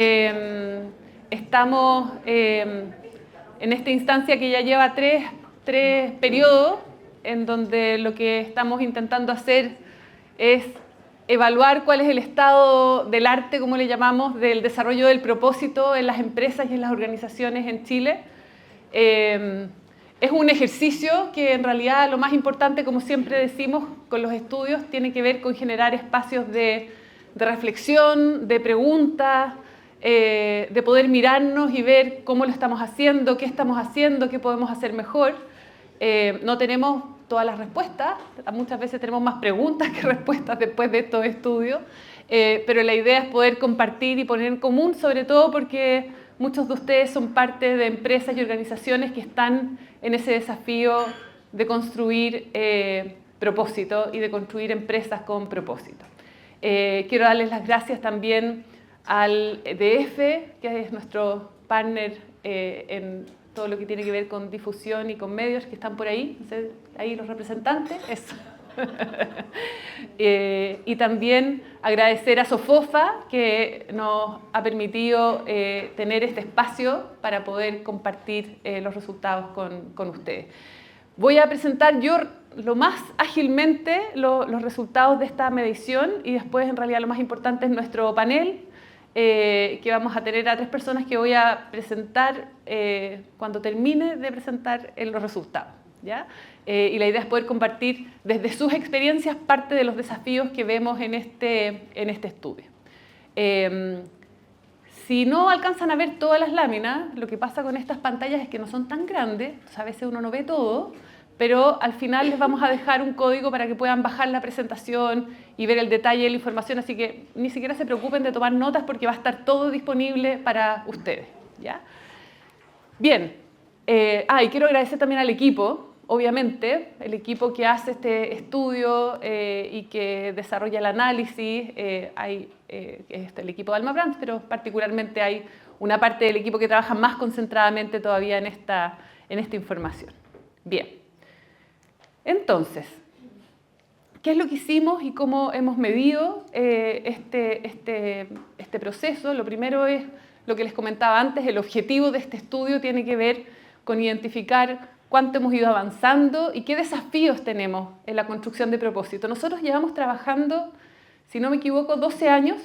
Estamos en esta instancia que ya lleva tres periodos, en donde lo que estamos intentando hacer es evaluar cuál es el estado del arte, como le llamamos, del desarrollo del propósito en las empresas y en las organizaciones en Chile. Es un ejercicio que en realidad lo más importante, como siempre decimos con los estudios, tiene que ver con generar espacios de reflexión, de preguntas, de poder mirarnos y ver cómo lo estamos haciendo, qué podemos hacer mejor. No tenemos todas las respuestas, muchas veces tenemos más preguntas que respuestas después de estos estudios, pero la idea es poder compartir y poner en común, sobre todo porque muchos de ustedes son parte de empresas y organizaciones que están en ese desafío de construir propósito y de construir empresas con propósito. Quiero darles las gracias también al EDF, que es nuestro partner en todo lo que tiene que ver con difusión y con medios que están por ahí, no sé, ahí los representantes, eso. Y también agradecer a Sofofa, que nos ha permitido tener este espacio para poder compartir los resultados con ustedes. Voy a presentar yo lo más ágilmente los resultados de esta medición y después en realidad lo más importante es nuestro panel, que vamos a tener a 3 personas que voy a presentar cuando termine de presentar los resultados, ¿ya? Y la idea es poder compartir desde sus experiencias parte de los desafíos que vemos en este estudio. Si no alcanzan a ver todas las láminas, lo que pasa con estas pantallas es que no son tan grandes, a veces uno no ve todo, pero al final les vamos a dejar un código para que puedan bajar la presentación y ver el detalle de la información, así que ni siquiera se preocupen de tomar notas porque va a estar todo disponible para ustedes, ¿ya? Bien, y quiero agradecer también al equipo, obviamente, el equipo que hace este estudio y que desarrolla el análisis, hay el equipo de Alma Brands, pero particularmente hay una parte del equipo que trabaja más concentradamente todavía en esta información. Bien. Entonces, ¿qué es lo que hicimos y cómo hemos medido este proceso? Lo primero es lo que les comentaba antes, el objetivo de este estudio tiene que ver con identificar cuánto hemos ido avanzando y qué desafíos tenemos en la construcción de propósito. Nosotros llevamos trabajando, si no me equivoco, 12 años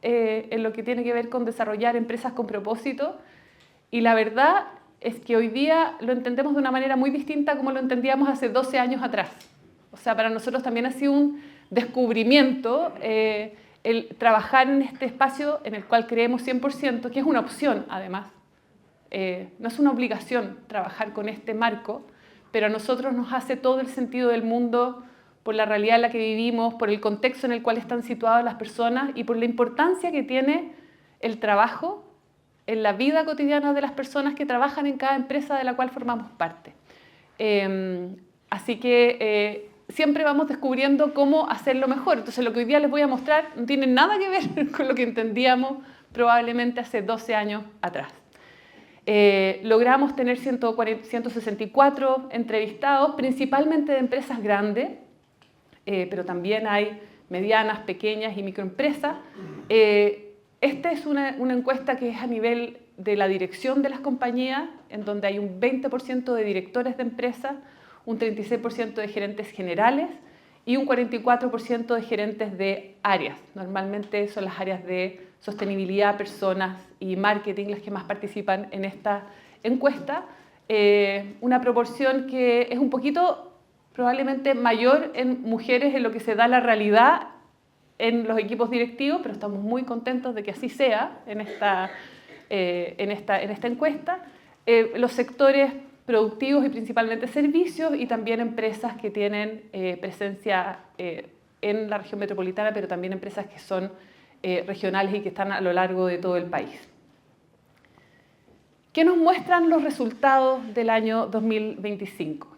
en lo que tiene que ver con desarrollar empresas con propósito y la verdad es que hoy día lo entendemos de una manera muy distinta como lo entendíamos hace 12 años atrás. O sea, para nosotros también ha sido un descubrimiento el trabajar en este espacio en el cual creemos 100%, que es una opción además. No es una obligación trabajar con este marco, pero a nosotros nos hace todo el sentido del mundo por la realidad en la que vivimos, por el contexto en el cual están situadas las personas y por la importancia que tiene el trabajo en la vida cotidiana de las personas que trabajan en cada empresa de la cual formamos parte. Así que siempre vamos descubriendo cómo hacerlo mejor. Entonces lo que hoy día les voy a mostrar no tiene nada que ver con lo que entendíamos probablemente hace 12 años atrás. Logramos tener 164 entrevistados, principalmente de empresas grandes, pero también hay medianas, pequeñas y microempresas. Esta es una encuesta que es a nivel de la dirección de las compañías, en donde hay un 20% de directores de empresas, un 36% de gerentes generales y un 44% de gerentes de áreas. Normalmente son las áreas de sostenibilidad, personas y marketing las que más participan en esta encuesta. Una proporción que es un poquito probablemente mayor en mujeres en lo que se da la realidad en los equipos directivos, pero estamos muy contentos de que así sea en esta encuesta. Los sectores productivos y principalmente servicios y también empresas que tienen presencia en la región metropolitana, pero también empresas que son regionales y que están a lo largo de todo el país. ¿Qué nos muestran los resultados del año 2025?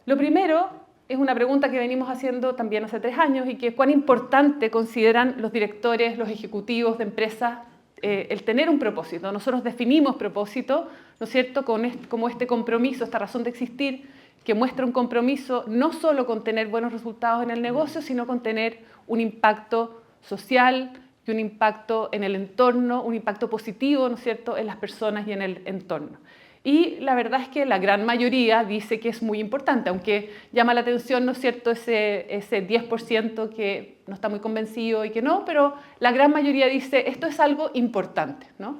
Lo primero es una pregunta que venimos haciendo también hace 3 años y que es cuán importante consideran los directores, los ejecutivos de empresas el tener un propósito. Nosotros definimos propósito, ¿no es cierto?, como este compromiso, esta razón de existir, que muestra un compromiso no solo con tener buenos resultados en el negocio, sino con tener un impacto social, y un impacto en el entorno, un impacto positivo, ¿no es cierto?, en las personas y en el entorno. Y la verdad es que la gran mayoría dice que es muy importante, aunque llama la atención, ¿no es cierto?, ese 10% que no está muy convencido y que no, pero la gran mayoría dice esto es algo importante, ¿no?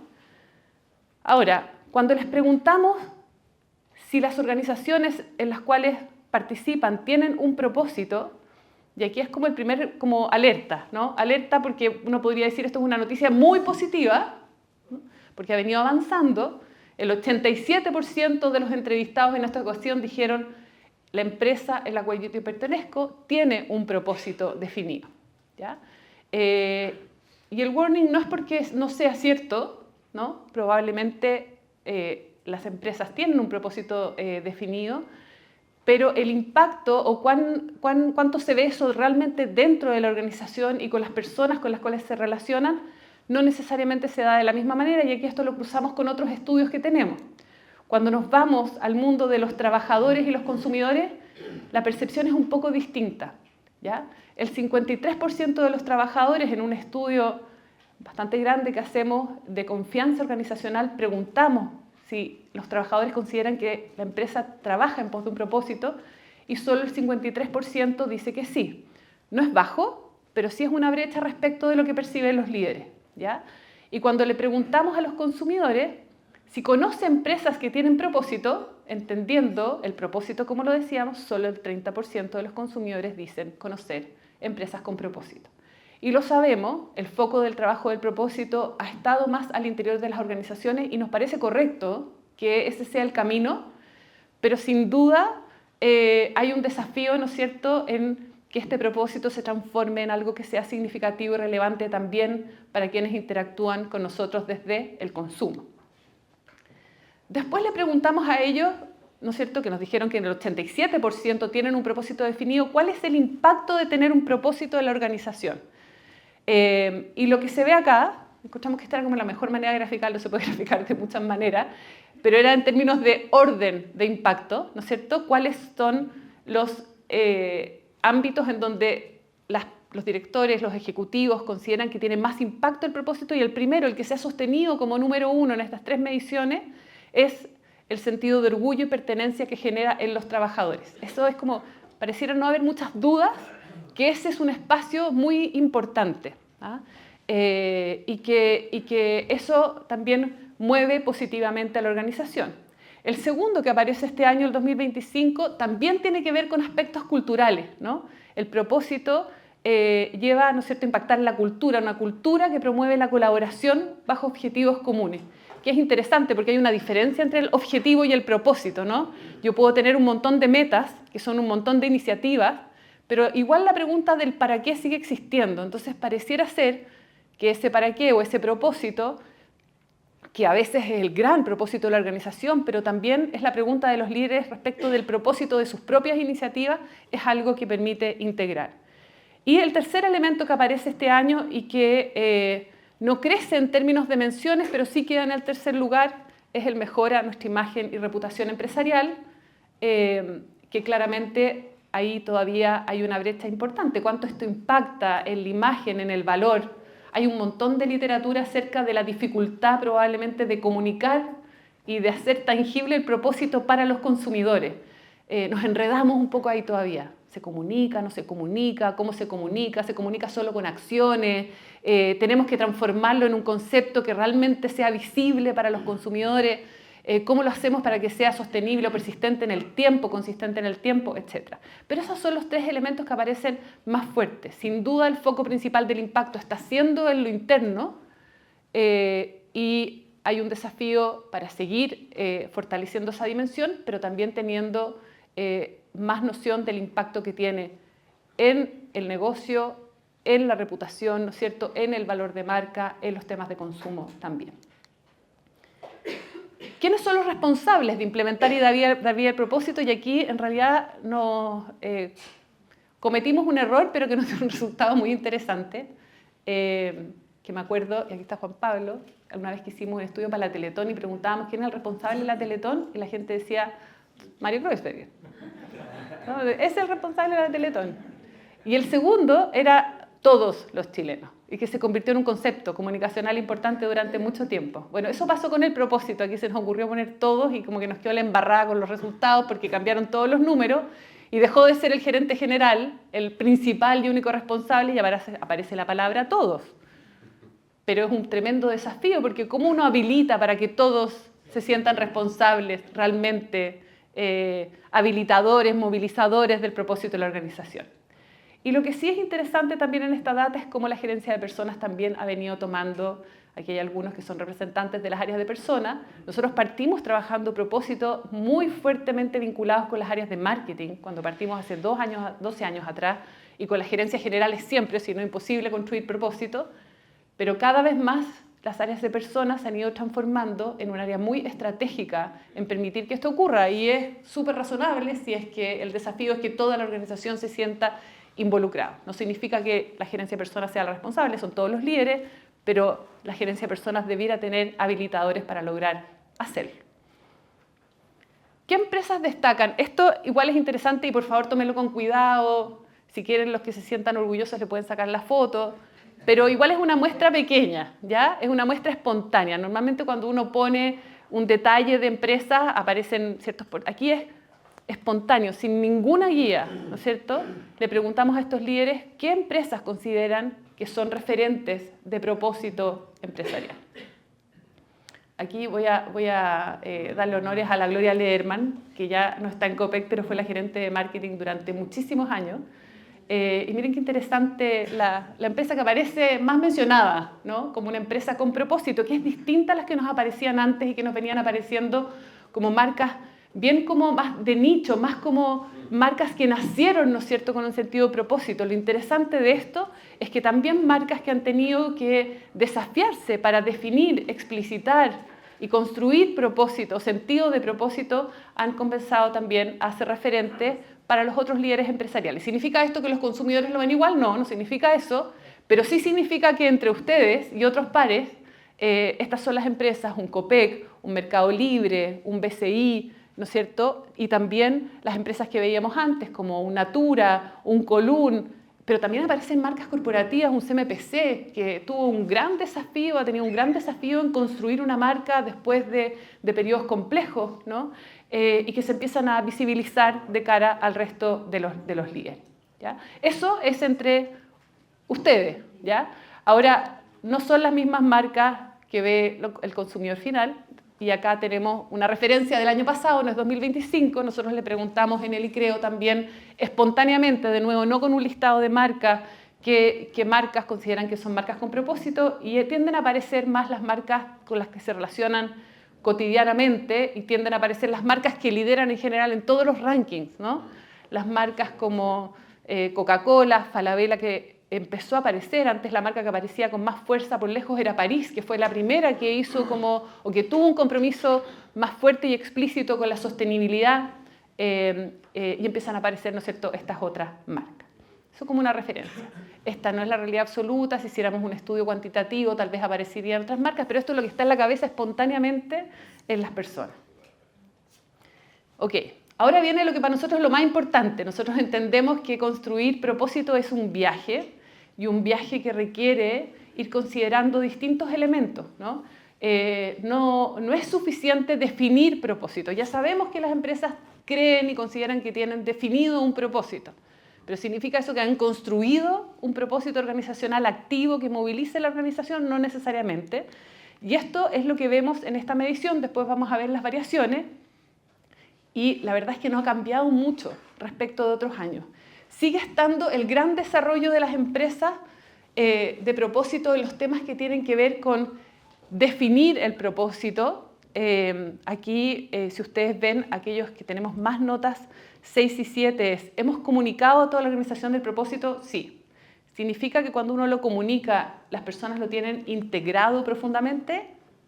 Ahora, cuando les preguntamos si las organizaciones en las cuales participan tienen un propósito, y aquí es como el primer como alerta, ¿no? Alerta porque uno podría decir esto es una noticia muy positiva, ¿no?, porque ha venido avanzando. El 87% de los entrevistados en esta ocasión dijeron la empresa en la cual yo pertenezco tiene un propósito definido, ¿ya? Y el warning no es porque no sea cierto, ¿no? Probablemente las empresas tienen un propósito definido, pero el impacto o cuánto se ve eso realmente dentro de la organización y con las personas con las cuales se relacionan, no necesariamente se da de la misma manera, y aquí esto lo cruzamos con otros estudios que tenemos. Cuando nos vamos al mundo de los trabajadores y los consumidores, la percepción es un poco distinta, ¿ya? El 53% de los trabajadores, en un estudio bastante grande que hacemos de confianza organizacional, preguntamos si los trabajadores consideran que la empresa trabaja en pos de un propósito, y solo el 53% dice que sí. No es bajo, pero sí es una brecha respecto de lo que perciben los líderes, ¿ya? Y cuando le preguntamos a los consumidores si conoce empresas que tienen propósito, entendiendo el propósito como lo decíamos, solo el 30% de los consumidores dicen conocer empresas con propósito. Y lo sabemos, el foco del trabajo del propósito ha estado más al interior de las organizaciones y nos parece correcto que ese sea el camino, pero sin duda hay un desafío, ¿no es cierto?, en que este propósito se transforme en algo que sea significativo y relevante también para quienes interactúan con nosotros desde el consumo. Después le preguntamos a ellos, ¿no es cierto?, que nos dijeron que en el 87% tienen un propósito definido, ¿cuál es el impacto de tener un propósito en la organización? Y lo que se ve acá, encontramos que esta era como la mejor manera de graficarlo, se puede graficar de muchas maneras, pero era en términos de orden de impacto, ¿no es cierto?, cuáles son los ámbitos en donde los directores, los ejecutivos consideran que tiene más impacto el propósito, y el primero, el que se ha sostenido como número uno en estas 3 mediciones, es el sentido de orgullo y pertenencia que genera en los trabajadores. Eso es como, pareciera no haber muchas dudas, que ese es un espacio muy importante, ¿ah? Y que eso también mueve positivamente a la organización. El segundo que aparece este año, el 2025, también tiene que ver con aspectos culturales, ¿no? El propósito lleva, ¿no es cierto?, a impactar la cultura, una cultura que promueve la colaboración bajo objetivos comunes, que es interesante porque hay una diferencia entre el objetivo y el propósito, ¿no? Yo puedo tener un montón de metas, que son un montón de iniciativas, pero igual la pregunta del para qué sigue existiendo. Entonces pareciera ser que ese para qué o ese propósito, que a veces es el gran propósito de la organización, pero también es la pregunta de los líderes respecto del propósito de sus propias iniciativas, es algo que permite integrar. Y el tercer elemento que aparece este año y que no crece en términos de menciones, pero sí queda en el tercer lugar, es el mejora a nuestra imagen y reputación empresarial, que claramente ahí todavía hay una brecha importante. ¿Cuánto esto impacta en la imagen, en el valor? Hay un montón de literatura acerca de la dificultad probablemente de comunicar y de hacer tangible el propósito para los consumidores. Nos enredamos un poco ahí todavía. ¿Se comunica, no se comunica? ¿Cómo se comunica? ¿Se comunica solo con acciones? Tenemos que transformarlo en un concepto que realmente sea visible para los consumidores. ¿Cómo lo hacemos para que sea sostenible o persistente en el tiempo, consistente en el tiempo, etcétera? Pero esos son los 3 elementos que aparecen más fuertes. Sin duda el foco principal del impacto está siendo en lo interno, y hay un desafío para seguir fortaleciendo esa dimensión, pero también teniendo más noción del impacto que tiene en el negocio, en la reputación, ¿no es cierto?, en el valor de marca, en los temas de consumo también. ¿Quiénes son los responsables de implementar y dar vida al propósito? Y aquí en realidad cometimos un error, pero que nos dio un resultado muy interesante, que me acuerdo, y aquí está Juan Pablo, una vez que hicimos un estudio para la Teletón y preguntábamos quién es el responsable de la Teletón, y la gente decía, Mario Kreuzberger. ¿No? Es el responsable de la Teletón. Y el segundo era todos los chilenos. y que se convirtió en un concepto comunicacional importante durante mucho tiempo. Bueno, eso pasó con el propósito. Aquí se nos ocurrió poner todos y como que nos quedó la embarrada con los resultados porque cambiaron todos los números y dejó de ser el gerente general, el principal y único responsable, y aparece la palabra todos. Pero es un tremendo desafío porque ¿cómo uno habilita para que todos se sientan responsables, realmente habilitadores, movilizadores del propósito de la organización? Y lo que sí es interesante también en esta data es cómo la gerencia de personas también ha venido tomando, aquí hay algunos que son representantes de las áreas de personas. Nosotros partimos trabajando propósitos muy fuertemente vinculados con las áreas de marketing, cuando partimos hace 12 años atrás, y con las gerencias generales siempre, si no imposible construir propósito, pero cada vez más las áreas de personas se han ido transformando en un área muy estratégica en permitir que esto ocurra, y es súper razonable si es que el desafío es que toda la organización se sienta involucrado. No significa que la gerencia de personas sea la responsable, son todos los líderes, pero la gerencia de personas debiera tener habilitadores para lograr hacerlo. ¿Qué empresas destacan? Esto igual es interesante y por favor tómenlo con cuidado. Si quieren, los que se sientan orgullosos le pueden sacar la foto, pero igual es una muestra pequeña, ¿ya? Es una muestra espontánea. Normalmente cuando uno pone un detalle de empresas aparecen ciertos... Aquí es espontáneo, sin ninguna guía, ¿no es cierto? Le preguntamos a estos líderes qué empresas consideran que son referentes de propósito empresarial. Aquí voy a darle honores a la Gloria Lederman, que ya no está en Copec, pero fue la gerente de marketing durante muchísimos años. Y miren qué interesante la empresa que aparece más mencionada, ¿no? Como una empresa con propósito, que es distinta a las que nos aparecían antes y que nos venían apareciendo como marcas bien como más de nicho, más como marcas que nacieron, ¿no es cierto?, con un sentido de propósito. Lo interesante de esto es que también marcas que han tenido que desafiarse para definir, explicitar y construir propósito, sentido de propósito, han comenzado también a ser referentes para los otros líderes empresariales. ¿Significa esto que los consumidores lo ven igual? No, no significa eso, pero sí significa que entre ustedes y otros pares, estas son las empresas, un Copec, un Mercado Libre, un BCI, ¿no es cierto? Y también las empresas que veíamos antes, como un Natura, un Colún, pero también aparecen marcas corporativas, un CMPC, que tuvo un gran desafío, ha tenido un gran desafío en construir una marca después de periodos complejos, ¿no? Y que se empiezan a visibilizar de cara al resto de los líderes, ¿ya? Eso es entre ustedes, ¿ya? Ahora, no son las mismas marcas que ve el consumidor final. Y acá tenemos una referencia del año pasado, no es 2025, nosotros le preguntamos en el ICREO también espontáneamente, de nuevo, no con un listado de marcas, qué marcas consideran que son marcas con propósito, y tienden a aparecer más las marcas con las que se relacionan cotidianamente y tienden a aparecer las marcas que lideran en general en todos los rankings, ¿no? Las marcas como Coca-Cola, Falabella, que empezó a aparecer. Antes la marca que aparecía con más fuerza por lejos era París, que fue la primera que hizo o que tuvo un compromiso más fuerte y explícito con la sostenibilidad, y empiezan a aparecer, ¿no es cierto?, estas otras marcas. Eso como una referencia. Esta no es la realidad absoluta. Si hiciéramos un estudio cuantitativo tal vez aparecerían otras marcas, pero esto es lo que está en la cabeza espontáneamente en las personas. Ok. Ahora viene lo que para nosotros es lo más importante. Nosotros entendemos que construir propósito es un viaje, y un viaje que requiere ir considerando distintos elementos, ¿no? No es suficiente definir propósito. Ya sabemos que las empresas creen y consideran que tienen definido un propósito, pero ¿significa eso que han construido un propósito organizacional activo que movilice la organización? No necesariamente. Y esto es lo que vemos en esta medición. Después vamos a ver las variaciones. Y la verdad es que no ha cambiado mucho respecto de otros años. Sigue estando el gran desarrollo de las empresas de propósito en los temas que tienen que ver con definir el propósito. Aquí, si ustedes ven, aquellos que tenemos más notas, 6 y 7 es, ¿hemos comunicado a toda la organización del propósito? Sí. ¿Significa que cuando uno lo comunica, las personas lo tienen integrado profundamente?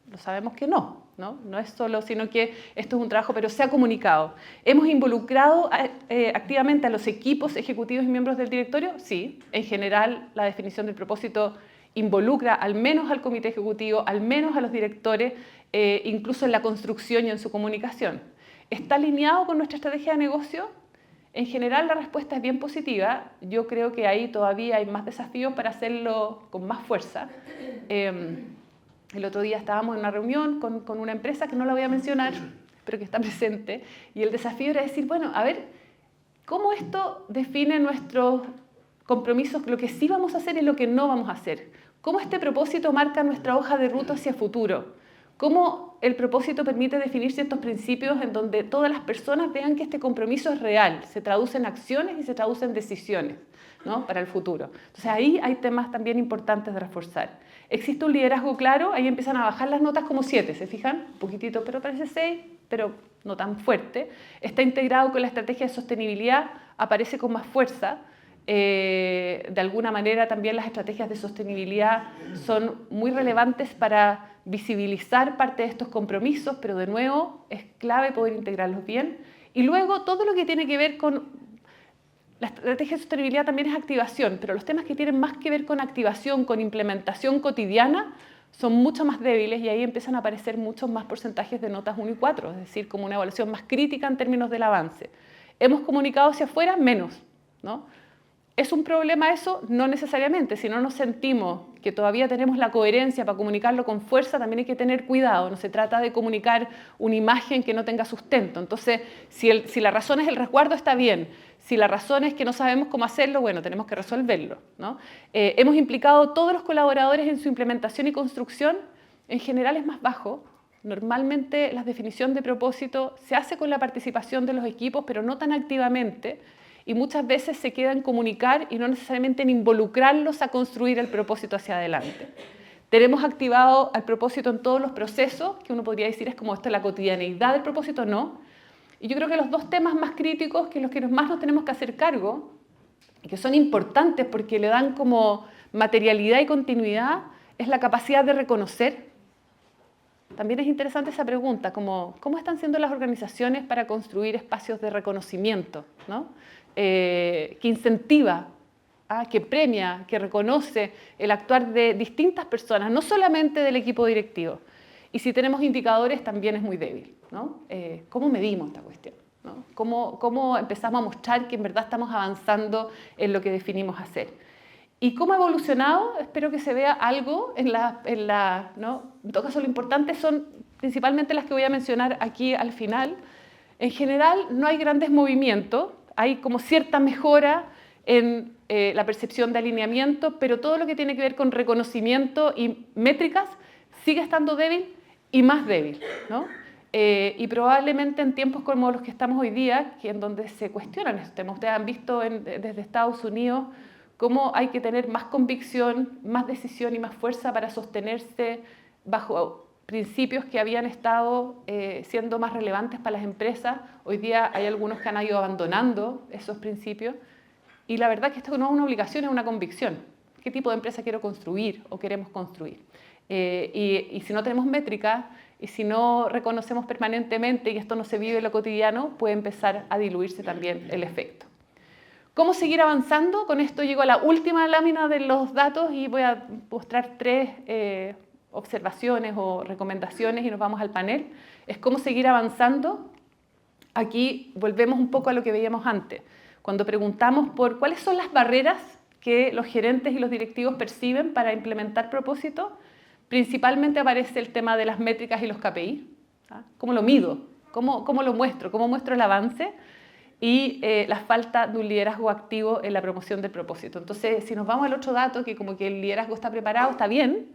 Lo sabemos que no. No es solo, sino que esto es un trabajo, pero se ha comunicado. ¿Hemos involucrado activamente a los equipos ejecutivos y miembros del directorio? Sí. En general, la definición del propósito involucra al menos al comité ejecutivo, al menos a los directores, incluso en la construcción y en su comunicación. ¿Está alineado con nuestra estrategia de negocio? En general la respuesta es bien positiva. Yo creo que ahí todavía hay más desafíos para hacerlo con más fuerza. El otro día estábamos en una reunión con una empresa que no la voy a mencionar, pero que está presente, y el desafío era decir, bueno, a ver, ¿cómo esto define nuestros compromisos, lo que sí vamos a hacer y lo que no vamos a hacer? ¿Cómo este propósito marca nuestra hoja de ruta hacia el futuro? ¿Cómo el propósito permite definir ciertos principios en donde todas las personas vean que este compromiso es real, se traduce en acciones y se traduce en decisiones, ¿no?, para el futuro? Entonces ahí hay temas también importantes de reforzar. Existe un liderazgo claro, ahí empiezan a bajar las notas como 7, ¿se fijan? Un poquitito, pero parece 6, pero no tan fuerte. Está integrado con la estrategia de sostenibilidad, aparece con más fuerza. De alguna manera también las estrategias de sostenibilidad son muy relevantes para visibilizar parte de estos compromisos, pero de nuevo es clave poder integrarlos bien. Y luego todo lo que tiene que ver con la estrategia de sostenibilidad también es activación, pero los temas que tienen más que ver con activación, con implementación cotidiana, son mucho más débiles y ahí empiezan a aparecer muchos más porcentajes de notas 1 y 4, es decir, como una evaluación más crítica en términos del avance. ¿Hemos comunicado hacia afuera? Menos, ¿no? ¿Es un problema eso? No necesariamente. Si no nos sentimos que todavía tenemos la coherencia para comunicarlo con fuerza, también hay que tener cuidado. No se trata de comunicar una imagen que no tenga sustento. Entonces, si la razón es el resguardo, está bien. Si la razón es que no sabemos cómo hacerlo, bueno, tenemos que resolverlo, ¿no? Hemos implicado a todos los colaboradores en su implementación y construcción. En general es más bajo. Normalmente la definición de propósito se hace con la participación de los equipos, pero no tan activamente. Y muchas veces se queda en comunicar y no necesariamente en involucrarlos a construir el propósito hacia adelante. Tenemos activado al propósito en todos los procesos, que uno podría decir es como esto, la cotidianeidad del propósito, no. Y yo creo que los dos temas más críticos, que los que más nos tenemos que hacer cargo, y que son importantes porque le dan como materialidad y continuidad, es la capacidad de reconocer. También es interesante esa pregunta, como, ¿cómo están siendo las organizaciones para construir espacios de reconocimiento, ¿no? Que incentiva, que premia, que reconoce el actuar de distintas personas, no solamente del equipo directivo. Y si tenemos indicadores también es muy débil, ¿no? ¿Cómo medimos esta cuestión, ¿no? ¿Cómo empezamos a mostrar que en verdad estamos avanzando en lo que definimos hacer? ¿Y cómo ha evolucionado? Espero que se vea algo ¿no? En todo caso, lo importante son principalmente las que voy a mencionar aquí al final. En general, no hay grandes movimientos, hay como cierta mejora en la percepción de alineamiento, pero todo lo que tiene que ver con reconocimiento y métricas sigue estando débil y más débil, ¿no? Y probablemente en tiempos como los que estamos hoy día, que en donde se cuestionan estos temas, ustedes han visto desde Estados Unidos cómo hay que tener más convicción, más decisión y más fuerza para sostenerse bajo principios que habían estado siendo más relevantes para las empresas. Hoy día hay algunos que han ido abandonando esos principios y la verdad que esto no es una obligación, es una convicción. ¿Qué tipo de empresa quiero construir o queremos construir? Y si no tenemos métricas y si no reconocemos permanentemente y esto no se vive en lo cotidiano, puede empezar a diluirse también el efecto. ¿Cómo seguir avanzando? Con esto llego a la última lámina de los datos y voy a mostrar 3 observaciones o recomendaciones y nos vamos al panel. Es cómo seguir avanzando. Aquí volvemos un poco a lo que veíamos antes. Cuando preguntamos por cuáles son las barreras que los gerentes y los directivos perciben para implementar propósitos, principalmente aparece el tema de las métricas y los KPI. ¿Cómo lo mido? ¿Cómo lo muestro? ¿Cómo muestro el avance? Y la falta de un liderazgo activo en la promoción del propósito. Entonces, si nos vamos al otro dato, que como que el liderazgo está preparado, está bien,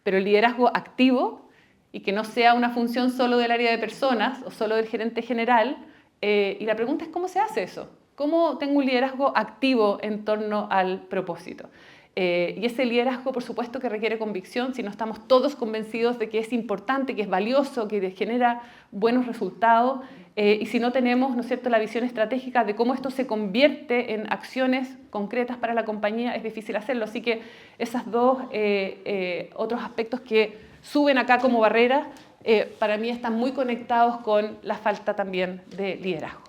pero el liderazgo activo, y que no sea una función solo del área de personas o solo del gerente general, y la pregunta es ¿cómo se hace eso? ¿Cómo tengo un liderazgo activo en torno al propósito? Y ese liderazgo, por supuesto, que requiere convicción, si no estamos todos convencidos de que es importante, que es valioso, que genera buenos resultados, y si no tenemos, ¿no es cierto?, la visión estratégica de cómo esto se convierte en acciones concretas para la compañía, es difícil hacerlo. Así que esos dos otros aspectos que suben acá como barreras, para mí están muy conectados con la falta también de liderazgo.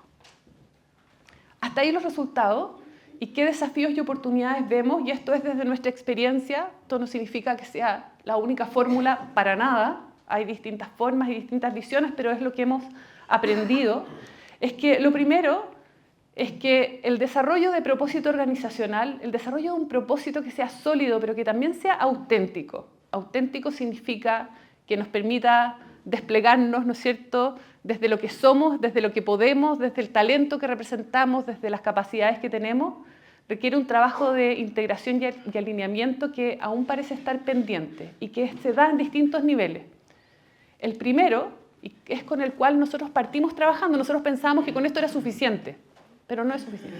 Hasta ahí los resultados. ¿Y qué desafíos y oportunidades vemos? Y esto es desde nuestra experiencia. Esto no significa que sea la única fórmula para nada. Hay distintas formas y distintas visiones, pero es lo que hemos aprendido. Es que lo primero es que el desarrollo de propósito organizacional, el desarrollo de un propósito que sea sólido, pero que también sea auténtico. Auténtico significa que nos permita desplegarnos, ¿no es cierto?, desde lo que somos, desde lo que podemos, desde el talento que representamos, desde las capacidades que tenemos. Requiere un trabajo de integración y alineamiento que aún parece estar pendiente y que se da en distintos niveles. El primero, y es con el cual nosotros partimos trabajando, nosotros pensábamos que con esto era suficiente, pero no es suficiente,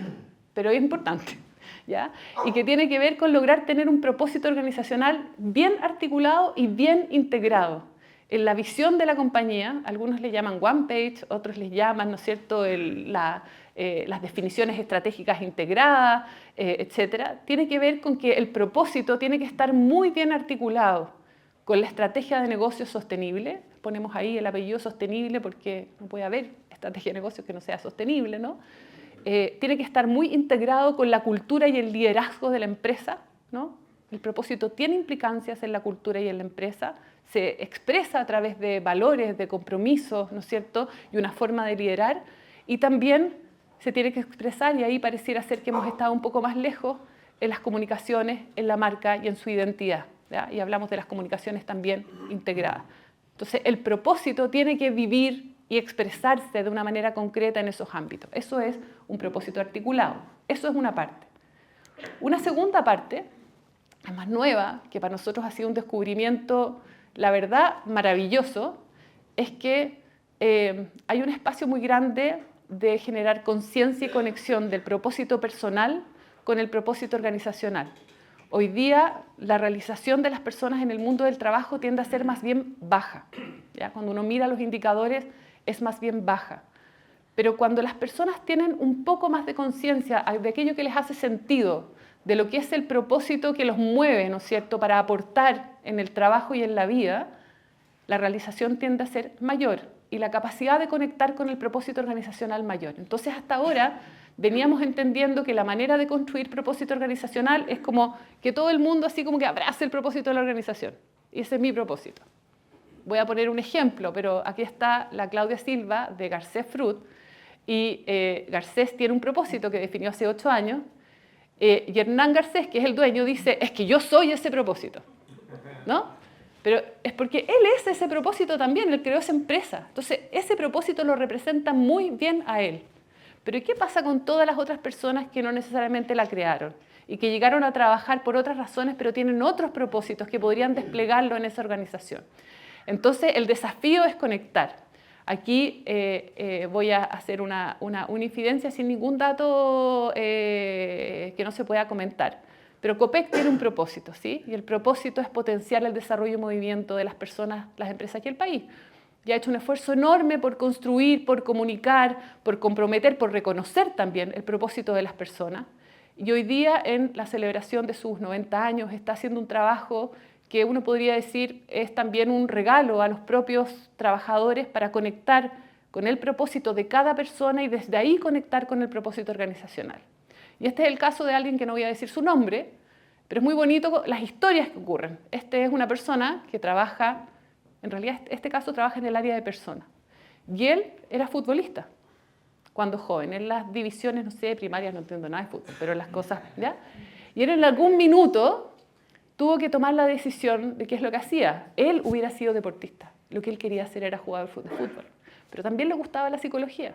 pero es importante, ¿ya? Y que tiene que ver con lograr tener un propósito organizacional bien articulado y bien integrado en la visión de la compañía. Algunos le llaman one page, otros les llaman, ¿no es cierto?, las definiciones estratégicas integradas, etc. Tiene que ver con que el propósito tiene que estar muy bien articulado con la estrategia de negocio sostenible. Ponemos ahí el apellido sostenible porque no puede haber estrategia de negocio que no sea sostenible, ¿no? Tiene que estar muy integrado con la cultura y el liderazgo de la empresa, ¿no? El propósito tiene implicancias en la cultura y en la empresa, se expresa a través de valores, de compromisos, ¿no es cierto?, y una forma de liderar, y también se tiene que expresar, y ahí pareciera ser que hemos estado un poco más lejos, en las comunicaciones, en la marca y en su identidad, ¿ya? Y hablamos de las comunicaciones también integradas. Entonces, el propósito tiene que vivir y expresarse de una manera concreta en esos ámbitos. Eso es un propósito articulado. Eso es una parte. Una segunda parte, la más nueva, que para nosotros ha sido un descubrimiento, la verdad, maravilloso, es que hay un espacio muy grande de generar conciencia y conexión del propósito personal con el propósito organizacional. Hoy día la realización de las personas en el mundo del trabajo tiende a ser más bien baja, ¿ya? Cuando uno mira los indicadores es más bien baja. Pero cuando las personas tienen un poco más de conciencia de aquello que les hace sentido, de lo que es el propósito que los mueve, ¿no es cierto?, para aportar en el trabajo y en la vida, la realización tiende a ser mayor y la capacidad de conectar con el propósito organizacional mayor. Entonces, hasta ahora veníamos entendiendo que la manera de construir propósito organizacional es como que todo el mundo así como que abrace el propósito de la organización. Y ese es mi propósito. Voy a poner un ejemplo, pero aquí está la Claudia Silva de Garcés Fruit, y Garcés tiene un propósito que definió hace 8 años, y Hernán Garcés, que es el dueño, dice, es que yo soy ese propósito, ¿no? Pero es porque él es ese propósito también, él creó esa empresa. Entonces, ese propósito lo representa muy bien a él. Pero ¿qué pasa con todas las otras personas que no necesariamente la crearon y que llegaron a trabajar por otras razones, pero tienen otros propósitos que podrían desplegarlo en esa organización? Entonces, el desafío es conectar. Aquí voy a hacer una infidencia sin ningún dato que no se pueda comentar. Pero COPEC tiene un propósito, ¿sí? Y el propósito es potenciar el desarrollo y movimiento de las personas, las empresas y el país. Y ha hecho un esfuerzo enorme por construir, por comunicar, por comprometer, por reconocer también el propósito de las personas. Y hoy día, en la celebración de sus 90 años, está haciendo un trabajo que uno podría decir es también un regalo a los propios trabajadores para conectar con el propósito de cada persona y desde ahí conectar con el propósito organizacional. Y este es el caso de alguien que no voy a decir su nombre, pero es muy bonito las historias que ocurren. Este es una persona que trabaja, en realidad este caso trabaja en el área de personas. Y él era futbolista cuando joven, en las divisiones, no sé, primarias, no entiendo nada de fútbol, pero en las cosas, ¿ya? Y él en algún minuto tuvo que tomar la decisión de qué es lo que hacía. Él hubiera sido deportista, lo que él quería hacer era jugador de fútbol, pero también le gustaba la psicología.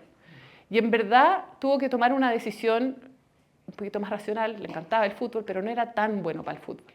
Y en verdad tuvo que tomar una decisión un poquito más racional, le encantaba el fútbol, pero no era tan bueno para el fútbol.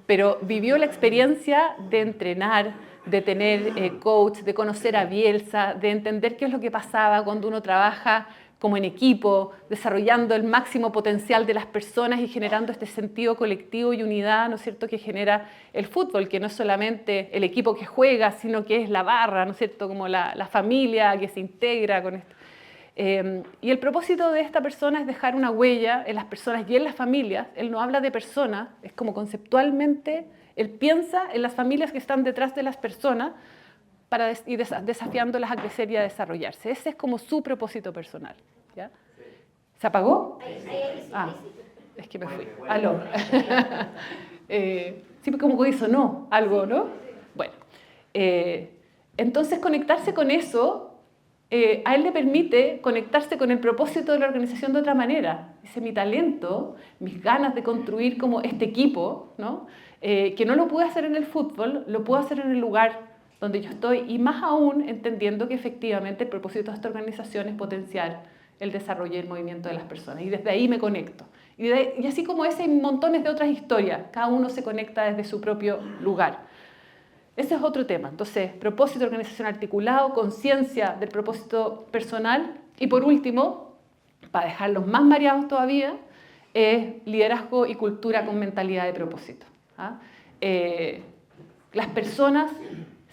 Pero vivió la experiencia de entrenar, de tener coach, de conocer a Bielsa, de entender qué es lo que pasaba cuando uno trabaja como en equipo, desarrollando el máximo potencial de las personas y generando este sentido colectivo y unidad, ¿no es cierto?, que genera el fútbol, que no es solamente el equipo que juega, sino que es la barra, ¿no es cierto?, como la familia que se integra con esto. Y el propósito de esta persona es dejar una huella en las personas y en las familias. Él no habla de personas, es como conceptualmente, él piensa en las familias que están detrás de las personas para ir desafiándolas a crecer y a desarrollarse. Ese es como su propósito personal, ¿ya? ¿Se apagó? Ah, es que me fui. Aló. Sí, como que sonó algo, ¿no? Bueno, entonces conectarse con eso a él le permite conectarse con el propósito de la organización de otra manera. Dice, mi talento, mis ganas de construir como este equipo, ¿no? Que no lo pude hacer en el fútbol, lo puedo hacer en el lugar donde yo estoy, y más aún entendiendo que efectivamente el propósito de esta organización es potenciar el desarrollo y el movimiento de las personas. Y desde ahí me conecto. Y así como ese, hay montones de otras historias. Cada uno se conecta desde su propio lugar. Ese es otro tema. Entonces, propósito de organización articulado, conciencia del propósito personal. Y por último, para dejarlos más mareados todavía, es liderazgo y cultura con mentalidad de propósito. ¿Ah? Las personas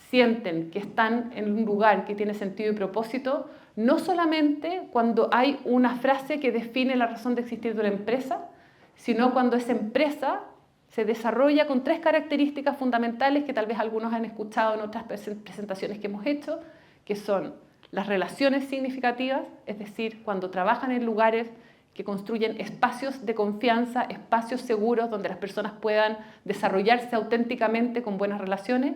sienten que están en un lugar que tiene sentido y propósito, no solamente cuando hay una frase que define la razón de existir de una empresa, sino cuando esa empresa se desarrolla con 3 características fundamentales que tal vez algunos han escuchado en otras presentaciones que hemos hecho, que son las relaciones significativas, es decir, cuando trabajan en lugares que construyen espacios de confianza, espacios seguros donde las personas puedan desarrollarse auténticamente con buenas relaciones,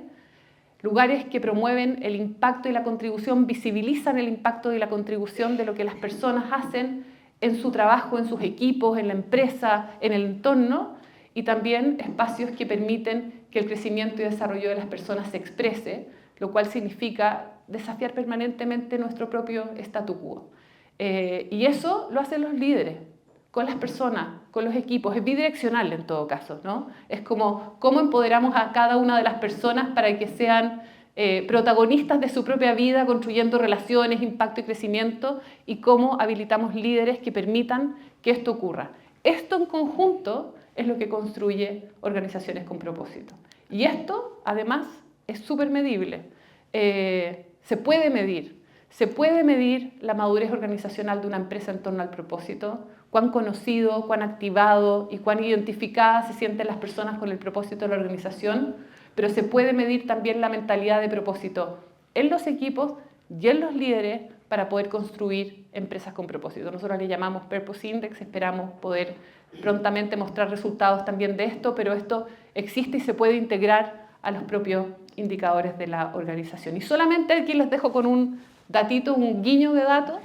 lugares que promueven el impacto y la contribución, visibilizan el impacto y la contribución de lo que las personas hacen en su trabajo, en sus equipos, en la empresa, en el entorno, y también espacios que permiten que el crecimiento y desarrollo de las personas se exprese, lo cual significa desafiar permanentemente nuestro propio statu quo. Y eso lo hacen los líderes, con las personas, con los equipos. Es bidireccional en todo caso, ¿no? Es como cómo empoderamos a cada una de las personas para que sean protagonistas de su propia vida, construyendo relaciones, impacto y crecimiento, y cómo habilitamos líderes que permitan que esto ocurra. Esto en conjunto es lo que construye organizaciones con propósito. Y esto, además, es súper medible. Se puede medir la madurez organizacional de una empresa en torno al propósito, cuán conocido, cuán activado y cuán identificadas se sienten las personas con el propósito de la organización, pero se puede medir también la mentalidad de propósito en los equipos y en los líderes para poder construir empresas con propósito. Nosotros le llamamos Purpose Index, esperamos poder prontamente mostrar resultados también de esto, pero esto existe y se puede integrar a los propios indicadores de la organización. Y solamente aquí les dejo con un datito, un guiño de datos,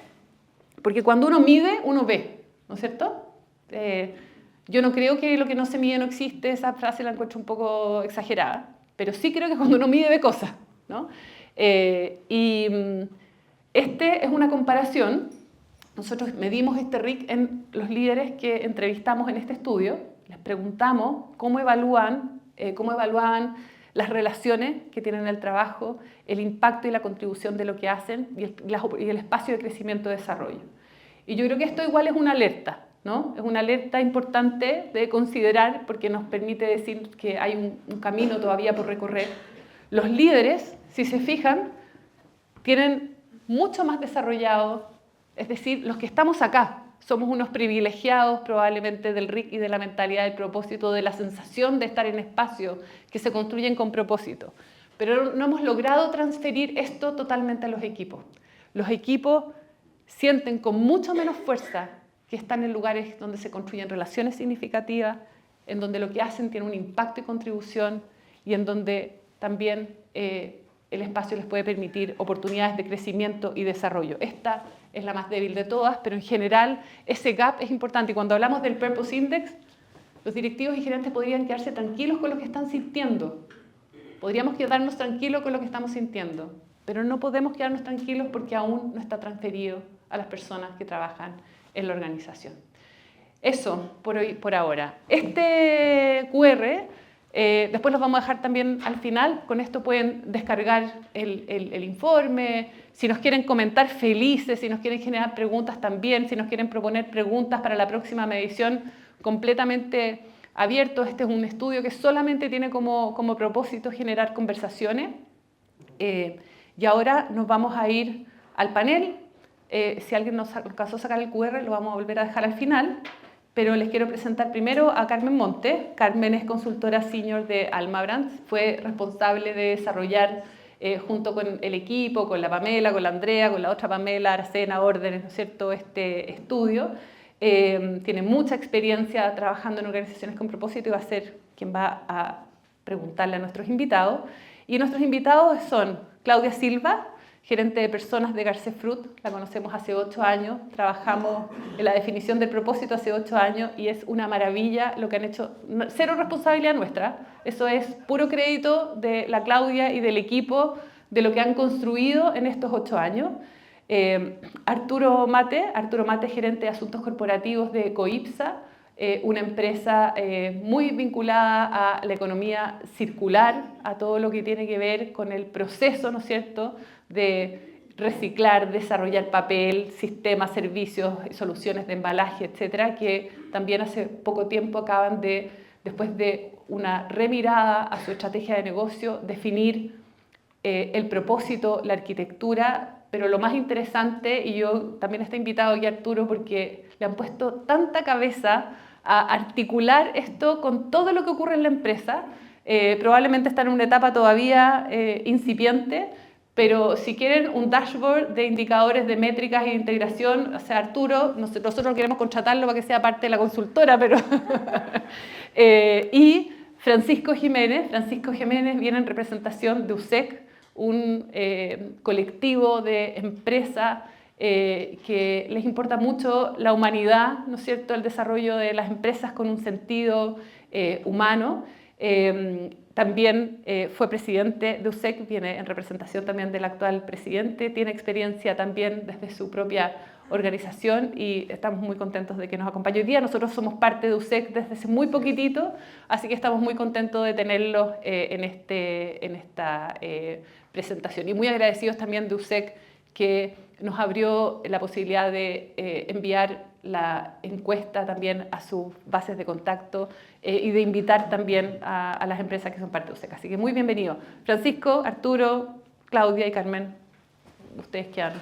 porque cuando uno mide, uno ve, ¿no es cierto? Yo no creo que lo que no se mide no existe, esa frase la encuentro un poco exagerada, pero sí creo que cuando uno mide ve cosas, ¿no? Este es una comparación. Nosotros medimos este RIC en los líderes que entrevistamos en este estudio. Les preguntamos cómo evaluaban las relaciones que tienen en el trabajo, el impacto y la contribución de lo que hacen y el espacio de crecimiento y desarrollo. Y yo creo que esto igual es una alerta, ¿no? Es una alerta importante de considerar porque nos permite decir que hay un camino todavía por recorrer. Los líderes, si se fijan, tienen mucho más desarrollado, es decir, los que estamos acá, somos unos privilegiados probablemente del RIC y de la mentalidad del propósito, de la sensación de estar en espacios que se construyen con propósito. Pero no hemos logrado transferir esto totalmente a los equipos. Los equipos sienten con mucho menos fuerza que están en lugares donde se construyen relaciones significativas, en donde lo que hacen tiene un impacto y contribución y en donde también el espacio les puede permitir oportunidades de crecimiento y desarrollo. Esta es la más débil de todas, pero en general ese gap es importante. Y cuando hablamos del Purpose Index, los directivos y gerentes podrían quedarse tranquilos con lo que están sintiendo. Podríamos quedarnos tranquilos con lo que estamos sintiendo, pero no podemos quedarnos tranquilos porque aún no está transferido a las personas que trabajan en la organización. Eso por ahora. Este QR, después los vamos a dejar también al final. Con esto pueden descargar el informe. Si nos quieren comentar, felices. Si nos quieren generar preguntas también. Si nos quieren proponer preguntas para la próxima medición, completamente abierto. Este es un estudio que solamente tiene como propósito generar conversaciones. Y ahora nos vamos a ir al panel. Si alguien nos alcanzó a sacar el QR, lo vamos a volver a dejar al final. Pero les quiero presentar primero a Carmen Monte. Carmen es consultora senior de Alma Brands. Fue responsable de desarrollar, junto con el equipo, con la Pamela, con la Andrea, con la otra Pamela, Aracena, Órdenes, ¿no es cierto?, este estudio. Tiene mucha experiencia trabajando en organizaciones con propósito y va a ser quien va a preguntarle a nuestros invitados. Y nuestros invitados son Claudia Silva, gerente de personas de Garcés Fruit, la conocemos hace 8 años, trabajamos en la definición del propósito hace 8 años y es una maravilla lo que han hecho, cero responsabilidad nuestra, eso es puro crédito de la Claudia y del equipo de lo que han construido en estos 8 años. Arturo Mate, gerente de asuntos corporativos de Coipsa, una empresa muy vinculada a la economía circular, a todo lo que tiene que ver con el proceso, ¿no es cierto?, de reciclar, desarrollar papel, sistemas, servicios, soluciones de embalaje, etcétera, que también hace poco tiempo acaban de, después de una remirada a su estrategia de negocio, definir el propósito, la arquitectura, pero lo más interesante, y yo también estoy invitado aquí a Arturo porque le han puesto tanta cabeza a articular esto con todo lo que ocurre en la empresa. Probablemente están en una etapa todavía incipiente, pero si quieren un dashboard de indicadores, de métricas y de integración, o sea, Arturo, nosotros queremos contratarlo para que sea parte de la consultora, pero... y Francisco Jiménez viene en representación de USEC, un colectivo de empresas que les importa mucho la humanidad, ¿no es cierto?, el desarrollo de las empresas con un sentido humano. También fue presidente de USEC, viene en representación también del actual presidente, tiene experiencia también desde su propia organización y estamos muy contentos de que nos acompañe hoy día. Nosotros somos parte de USEC desde hace muy poquitito, así que estamos muy contentos de tenerlos en esta presentación. Y muy agradecidos también de USEC que nos abrió la posibilidad de enviar la encuesta también a sus bases de contacto y de invitar también a las empresas que son parte de USEC. Así que muy bienvenido. Francisco, Arturo, Claudia y Carmen, ustedes que han